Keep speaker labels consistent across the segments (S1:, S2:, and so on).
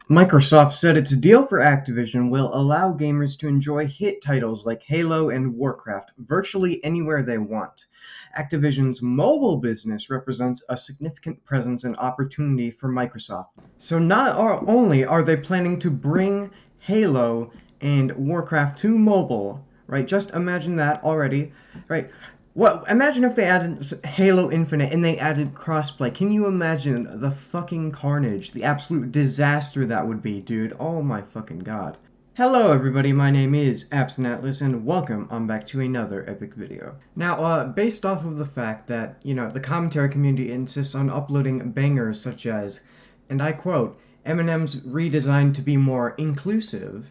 S1: Microsoft said its deal for Activision will allow gamers to enjoy hit titles like Halo and Warcraft virtually anywhere they want. Activision's mobile business represents a significant presence and opportunity for Microsoft. So not only are they planning to bring Halo and Warcraft to mobile, right? Just imagine that already, right? What? Imagine if they added Halo Infinite and they added crossplay. Can you imagine the fucking carnage, the absolute disaster that would be, dude? Oh my fucking god. Hello everybody, my name is Atlas, and welcome on back to another epic video. Now, based off of the fact that, the commentary community insists on uploading bangers such as, and I quote, Eminem's redesigned to be more inclusive,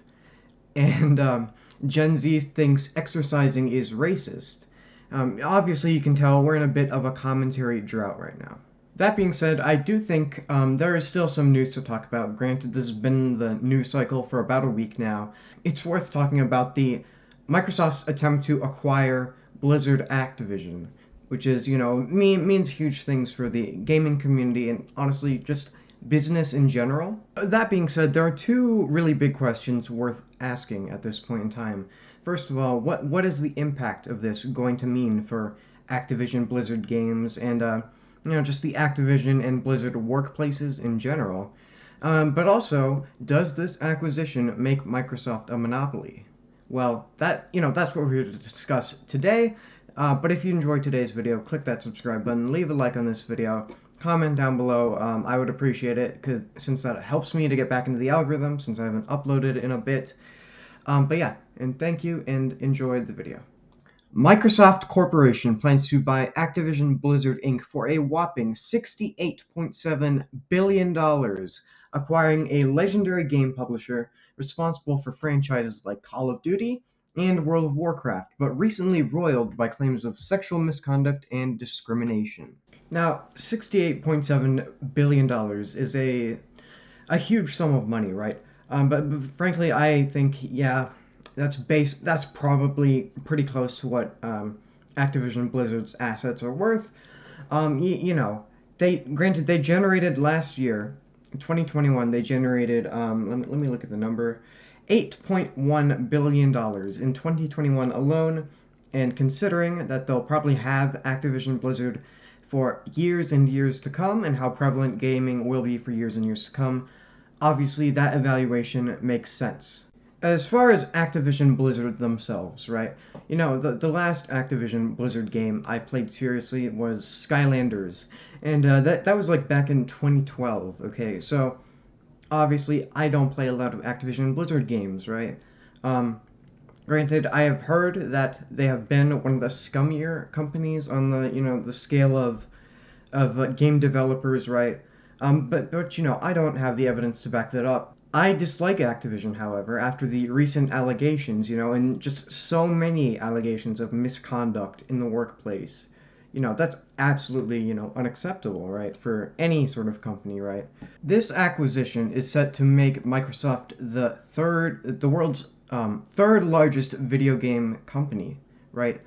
S1: and Gen Z thinks exercising is racist. Obviously, you can tell we're in a bit of a commentary drought right now. That being said, I do think there is still some news to talk about. Granted, this has been the news cycle for about a week now. It's worth talking about the Microsoft's attempt to acquire Blizzard Activision, which is, means huge things for the gaming community and honestly just business in general. That being said, there are two really big questions worth asking at this point in time. First of all, what is the impact of this going to mean for Activision Blizzard games and just the Activision and Blizzard workplaces in general? But also, does this acquisition make Microsoft a monopoly? Well, that's what we're here to discuss today. But if you enjoyed today's video, click that subscribe button, leave a like on this video, comment down below. I would appreciate it since that helps me to get back into the algorithm since I haven't uploaded in a bit. But yeah, and thank you and enjoy the video. Microsoft Corporation plans to buy Activision Blizzard Inc. for a whopping $68.7 billion, acquiring a legendary game publisher responsible for franchises like Call of Duty and World of Warcraft, but recently roiled by claims of sexual misconduct and discrimination. Now, $68.7 billion is a huge sum of money, right? But frankly, I think, yeah, that's probably pretty close to what Activision Blizzard's assets are worth. They generated last year, in 2021, they generated, let me look at the number, $8.1 billion in 2021 alone, and considering that they'll probably have Activision Blizzard for years and years to come, and how prevalent gaming will be for years and years to come, obviously that evaluation makes sense. As far as Activision Blizzard themselves, right? The last Activision Blizzard game I played seriously was Skylanders, and that was like back in 2012. Okay, so obviously I don't play a lot of Activision Blizzard games, right? Granted, I have heard that they have been one of the scummier companies on the scale of game developers, right? But I don't have the evidence to back that up. I dislike Activision, however, after the recent allegations, and just so many allegations of misconduct in the workplace. That's absolutely, unacceptable, right, for any sort of company, right? This acquisition is set to make Microsoft the world's third largest video game company, right?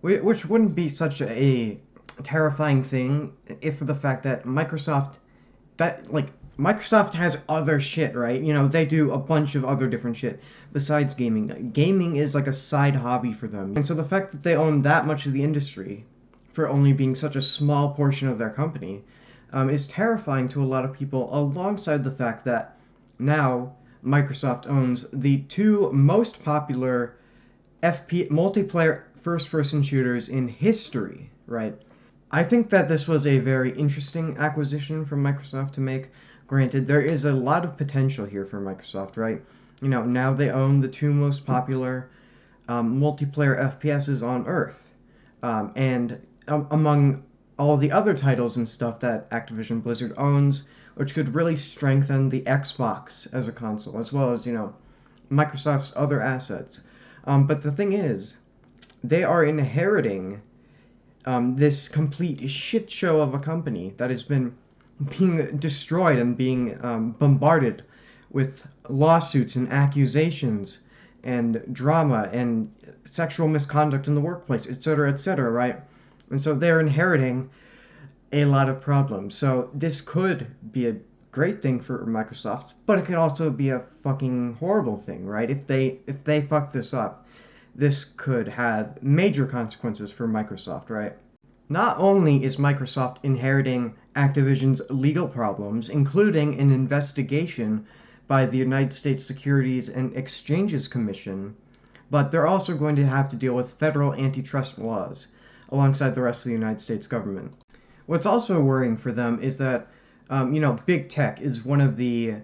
S1: Which wouldn't be such a terrifying thing if for the fact that Microsoft has other shit, right? They do a bunch of other different shit besides gaming. Gaming is like a side hobby for them. And so the fact that they own that much of the industry for only being such a small portion of their company is terrifying to a lot of people, alongside the fact that now Microsoft owns the two most popular multiplayer first-person shooters in history, right? I think that this was a very interesting acquisition for Microsoft to make. Granted, there is a lot of potential here for Microsoft, right? Now they own the two most popular multiplayer FPSs on Earth. And among all the other titles and stuff that Activision Blizzard owns, which could really strengthen the Xbox as a console, as well as, Microsoft's other assets. But the thing is, they are inheriting this complete shit show of a company that has been being destroyed and being bombarded with lawsuits and accusations and drama and sexual misconduct in the workplace, etc., right? And so they're inheriting a lot of problems. So this could be great thing for Microsoft, but it could also be a fucking horrible thing, right? If they fuck this up, this could have major consequences for Microsoft, right? Not only is Microsoft inheriting Activision's legal problems, including an investigation by the United States Securities and Exchanges Commission, but they're also going to have to deal with federal antitrust laws alongside the rest of the United States government. What's also worrying for them is that, big tech is one of the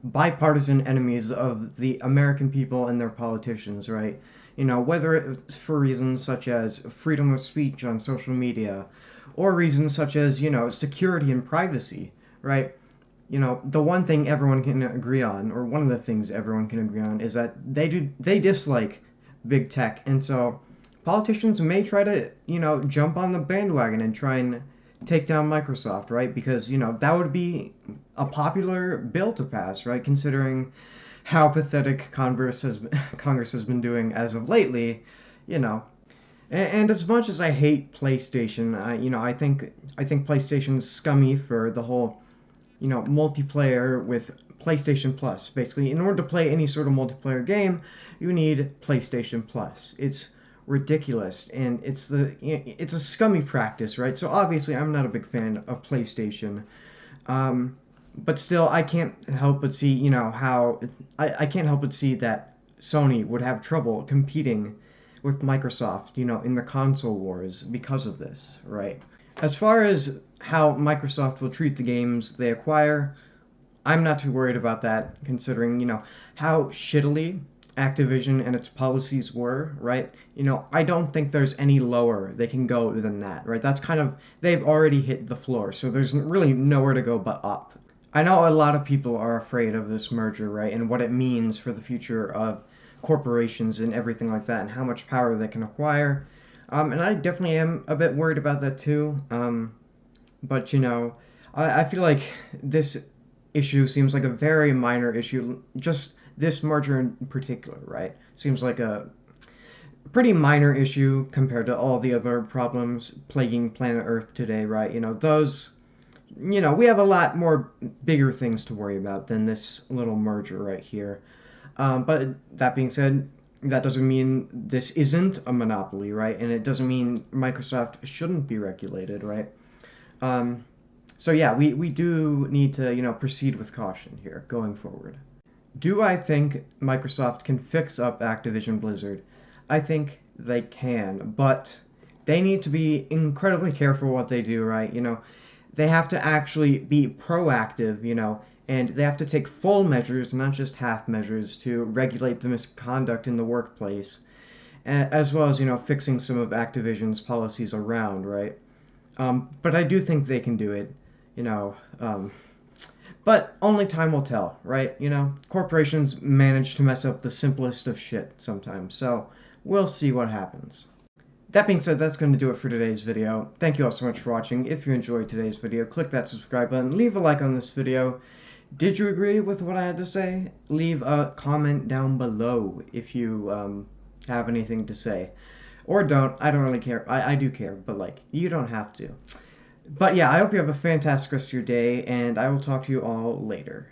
S1: bipartisan enemies of the American people and their politicians, right? Whether it's for reasons such as freedom of speech on social media, or reasons such as, security and privacy, right? The one thing everyone can agree on, or one of the things everyone can agree on, is that they dislike big tech, and so politicians may try to, jump on the bandwagon and try and take down Microsoft, right? Because, that would be a popular bill to pass, right? Considering how pathetic Congress has been doing as of lately, you know. And as much as I hate PlayStation, I think PlayStation's scummy for the whole, multiplayer with PlayStation Plus. Basically, in order to play any sort of multiplayer game, you need PlayStation Plus. It's ridiculous, and it's a scummy practice, right? So obviously, I'm not a big fan of PlayStation, but still, I can't help but see, how I can't help but see that Sony would have trouble competing with Microsoft, in the console wars because of this, right? As far as how Microsoft will treat the games they acquire, I'm not too worried about that, considering, how shittily Activision and its policies were, right? I don't think there's any lower they can go than that, right? That's kind of, they've already hit the floor, so there's really nowhere to go but up. I know a lot of people are afraid of this merger, right? And what it means for the future of corporations and everything like that, and how much power they can acquire. And I definitely am a bit worried about that too. But I feel like this issue seems like a very minor issue. Just this merger in particular, right? Seems like a pretty minor issue compared to all the other problems plaguing planet Earth today, right? We have a lot more bigger things to worry about than this little merger right here. But that being said, that doesn't mean this isn't a monopoly, right? And it doesn't mean Microsoft shouldn't be regulated, right? So yeah, we do need to, proceed with caution here going forward. Do I think Microsoft can fix up Activision Blizzard? I think they can, but they need to be incredibly careful what they do, right? They have to actually be proactive, and they have to take full measures, not just half measures, to regulate the misconduct in the workplace, as well as, fixing some of Activision's policies around, right? But I do think they can do it, you know. But only time will tell, right? Corporations manage to mess up the simplest of shit sometimes, so we'll see what happens. That being said, that's going to do it for today's video. Thank you all so much for watching. If you enjoyed today's video, click that subscribe button, leave a like on this video. Did you agree with what I had to say? Leave a comment down below if you have anything to say. Or don't. I don't really care. I do care, but you don't have to. But yeah, I hope you have a fantastic rest of your day, and I will talk to you all later.